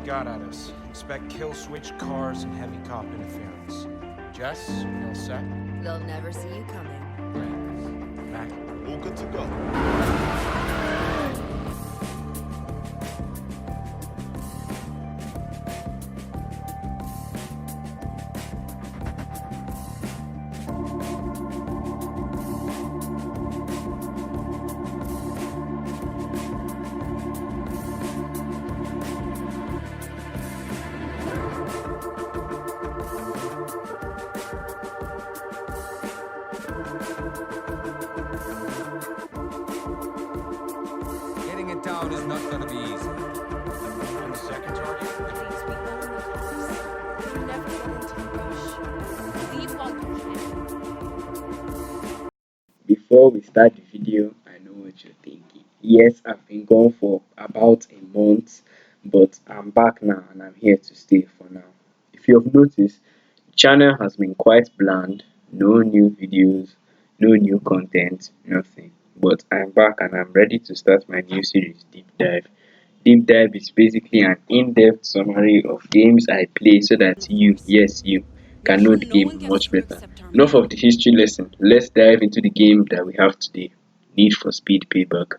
got at us. Expect kill switch cars and heavy cop interference. Jess, you all set? They'll never see you coming. Great. Mac? All good to go. Getting it down is not gonna be easy. And the second target? Please, we own the cops. You never run into a rush. Leave while you can. Before we start the video, I know what you're thinking. Yes, I've been gone for about a month, but I'm back now and I'm here to stay for now. If you have noticed, the channel has been quite bland, no new videos, no new content, nothing. But I'm back and I'm ready to start my new series, Deep Dive. Deep Dive is basically an in-depth summary of games I play so that you, yes, you, can know the game much better. Enough of the history lesson. Let's dive into the game that we have today. Need for Speed Payback.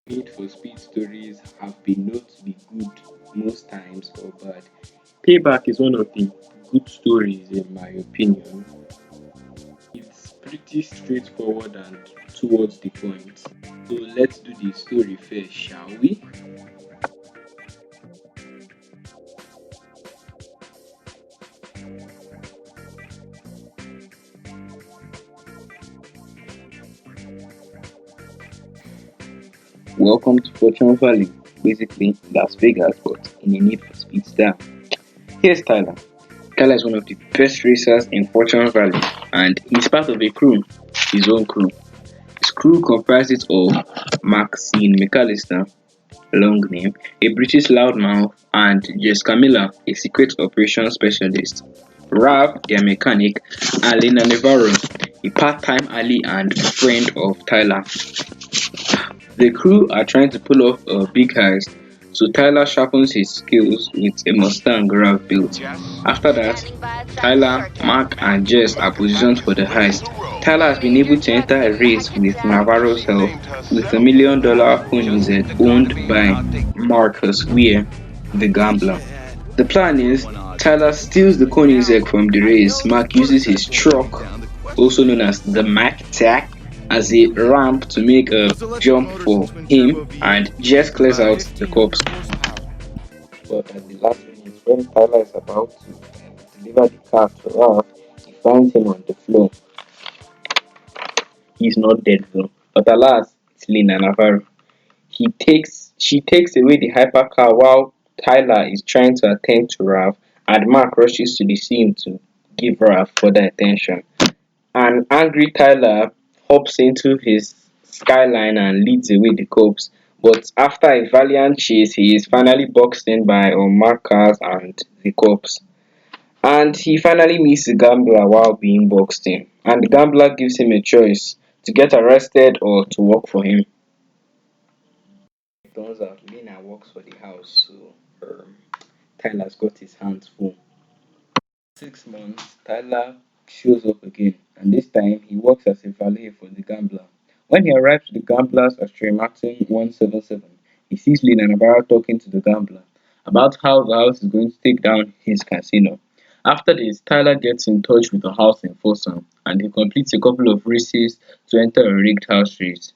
Need for Speed stories have been known to be good most times or bad. Payback is one of the good stories in my opinion. It's pretty straightforward and towards the point. So let's do the story first, shall we? Welcome to Fortune Valley, basically Las Vegas, but in a Need for Speed style. Here's Tyler. Tyler is one of the best racers in Fortune Valley, and he's part of a crew, his own crew. His crew comprises of Maxine McAllister, long name, a British loudmouth, and Jess Camilla, a secret operations specialist. Rav, their mechanic, and Lena Navarro, a part-time ally and friend of Tyler. The crew are trying to pull off a big heist, so Tyler sharpens his skills with a Mustang Rav built. After that, Tyler, Mark, and Jess are positioned for the heist. Tyler has been able to enter a race with Navarro's help with $1 million Koenigsegg owned by Marcus Weir, the gambler. The plan is Tyler steals the Koenigsegg from the race. Mark uses his truck, also known as the Mac Tac, as a ramp to make a jump for him, and Jess clears out the cops. But at the last minute, when Tyler is about to deliver the car to Ralph, he finds him on the floor. He's not dead though, but alas, it's Lena Navarro. She takes away the hypercar while Tyler is trying to attend to Ralph, and Mark rushes to the scene to give Ralph further attention. An angry Tyler hops into his skyline and leads away the cops, but after a valiant chase, he is finally boxed in by unmarked cars and the cops. And he finally meets the gambler while being boxed in, and the gambler gives him a choice to get arrested or to work for him. It turns out Lena works for the house, so Tyler's got his hands full. 6 months, Tyler shows up again, and this time he works as a valet for the gambler. When he arrives to the gambler's Astray Martin 177, he sees Lena Navarro talking to the gambler about how the house is going to take down his casino. After this, Tyler gets in touch with the house enforcer, and he completes a couple of races to enter a rigged house race.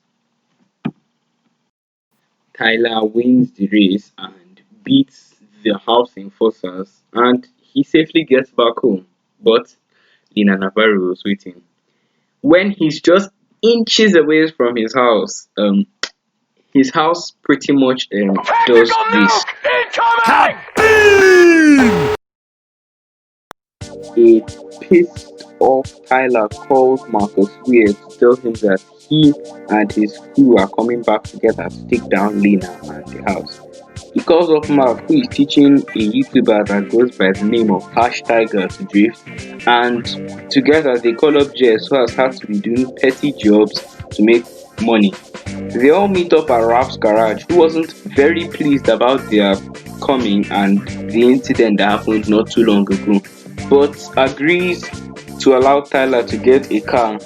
Tyler wins the race and beats the house enforcers, and he safely gets back home. But Lena Navarro was waiting. When he's just inches away from his house pretty much does this. A pissed off Tyler calls Marcus Weir to tell him that he and his crew are coming back together to take down Lena and the house. He calls up Mark, who is teaching a YouTuber that goes by the name of Tiger to drift, and together they call up Jess, who has had to be doing petty jobs to make money. They all meet up at Ralph's garage, who wasn't very pleased about their coming and the incident that happened not too long ago, but agrees to allow Tyler to get a car.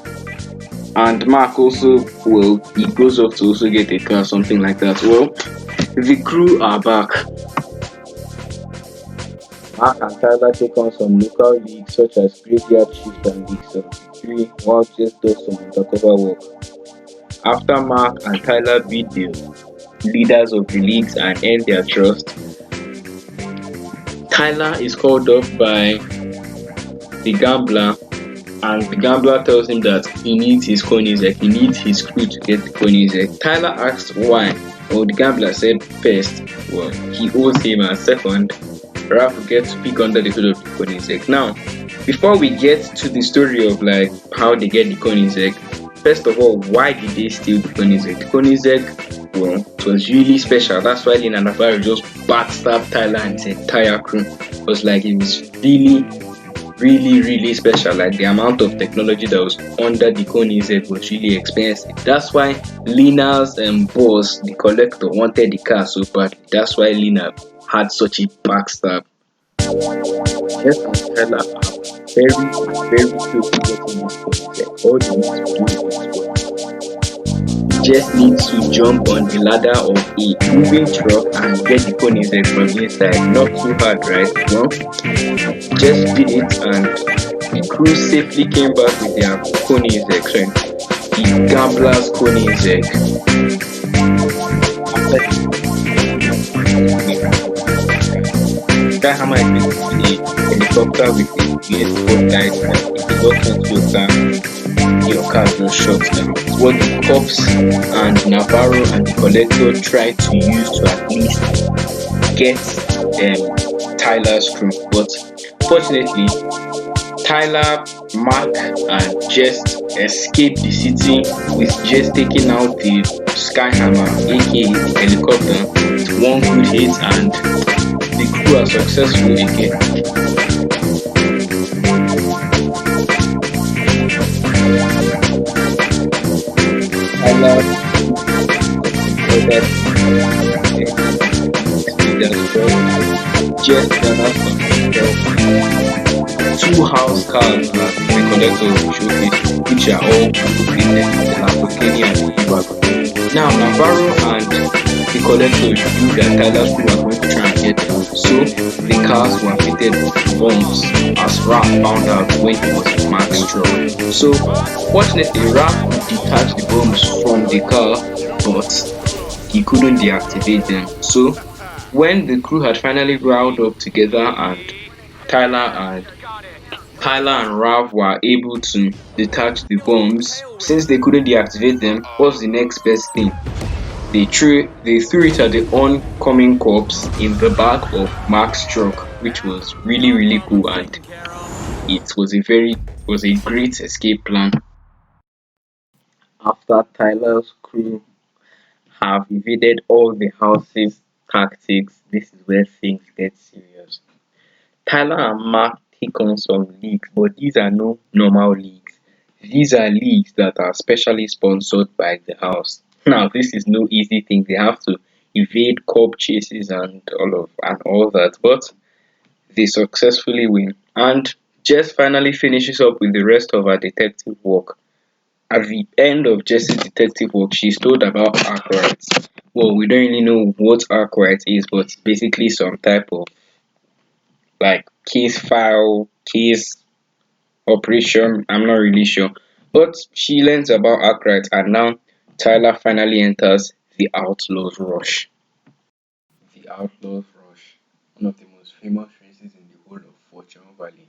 And Mark also, well, he goes off to also get a car, something like that. Well, the crew are back. Mark and Tyler take on some local leagues such as Graveyard Shift and League 73, while Jess does some undercover work. After Mark and Tyler beat the leaders of the leagues and earn their trust, Tyler is called up by the gambler, and the gambler tells him that he needs his Koenigsegg, he needs his crew to get the Koenigsegg. Tyler asks why. Well, the gambler said first, well, he owes him, and second, Ralph will get to pick under the hood of the Koenigsegg. Now, before we get to the story of like how they get the Koenigsegg, first of all, why did they steal the Koenigsegg? The Koenigsegg, well, it was really special. That's why Lena Navarro just backstabbed Tyler and his entire crew. It was like it was really special. Like the amount of technology that was under the Koenigsegg was really expensive. That's why Lena's boss, the collector, wanted the car so badly. That's why Lena had such a backstab. Jess and Tyler are very close to getting this Koenigsegg. All they need to do is work. Jess needs to jump on the ladder of a moving truck and get the Koenigsegg from inside. Not too hard, right? Well, Jess did it, and the crew safely came back with their Koenigsegg, sorry, the gambler's Koenigsegg. After that hammer is basically a helicopter with a both sides, and if you walk into your car just shuts down. It's what the cops and Navarro and the collector tried to use to at least get Tyler's crew. But fortunately, Tyler, Mark, and Jess escaped the city, with Jess taking out the Skyhammer, aka the helicopter, with one good hit, and the crew are successful again. Tyler Jess two house cars at the collector showcase, which are all painted the Lamborghini and the G-Wagon. Now Navarro and the collector knew that Tyler's crew were going to try and get them, so the cars were fitted with bombs, as Raph found out when he was in Mark's truck. So fortunately, Raph could detach the bombs from the car, but he couldn't deactivate them. So when the crew had finally riled up together and Tyler and Ralph were able to detach the bombs, since they couldn't deactivate them, what's the next best thing? They threw it at the oncoming cops in the back of Mark's truck, which was really cool, and it was a great escape plan. After Tyler's crew have evaded all the house's tactics, this is where things get serious. Tyler and Mark take on some leagues, but these are no normal leagues. These are leagues that are specially sponsored by the house. Now, this is no easy thing. They have to evade cop chases and all that, but they successfully win. And Jess finally finishes up with the rest of her detective work. At the end of Jess's detective work, she's told about arkwrights. Well, we don't really know what arkwright is, but it's basically some type of like case file, case operation. I'm not really sure. But she learns about arkwright, and now Tyler finally enters the Outlaws Rush. The Outlaws Rush, one of the most famous races in the whole of Fortune Valley.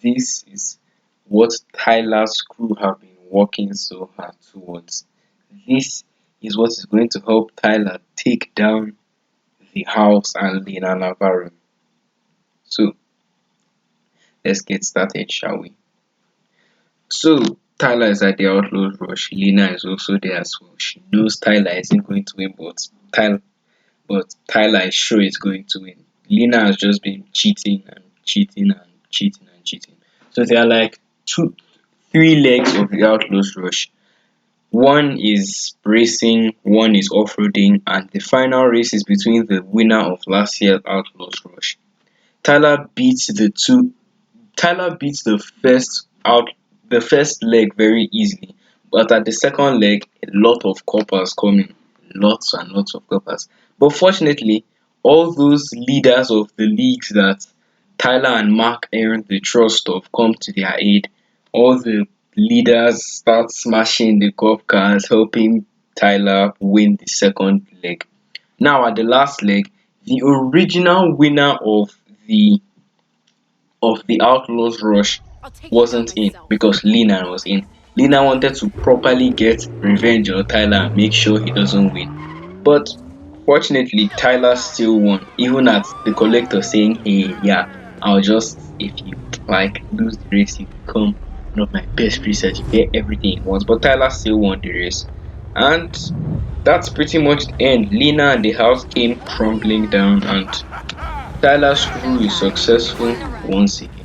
This is what Tyler's crew have been working so hard towards. This is what is going to help Tyler take down the house and Lena Navarro. So let's get started, shall we? So Tyler is at the Outlaws Rush. Lena is also there as well. She knows Tyler isn't going to win, but Tyler is sure is going to win. Lena has just been cheating and cheating and cheating and cheating. So there are like three legs of the Outlaws Rush. One is racing, one is off-roading, and the final race is between the winner of last year's Outlaws Rush. Tyler beats the two Tyler beats the first leg very easily, but at the second leg a lot of coppers come in. Lots and lots of coppers. But fortunately, all those leaders of the leagues that Tyler and Mark earned the trust of come to their aid. All the leaders start smashing the cop cars, helping Tyler win the second leg. Now at the last leg, the original winner the of the Outlaws Rush I'll take him down wasn't in myself. because Lina was in. Lina wanted to properly get revenge on Tyler and make sure he doesn't win. But fortunately, Tyler still won, even at the collector saying, "Hey, yeah, I'll just, if you like lose the race, you become one of my best racers, you get everything you want." But Tyler still won the race. And that's pretty much the end. Lina and the house came crumbling down, and Tyler's That crew is guy. One successful in a row. once again.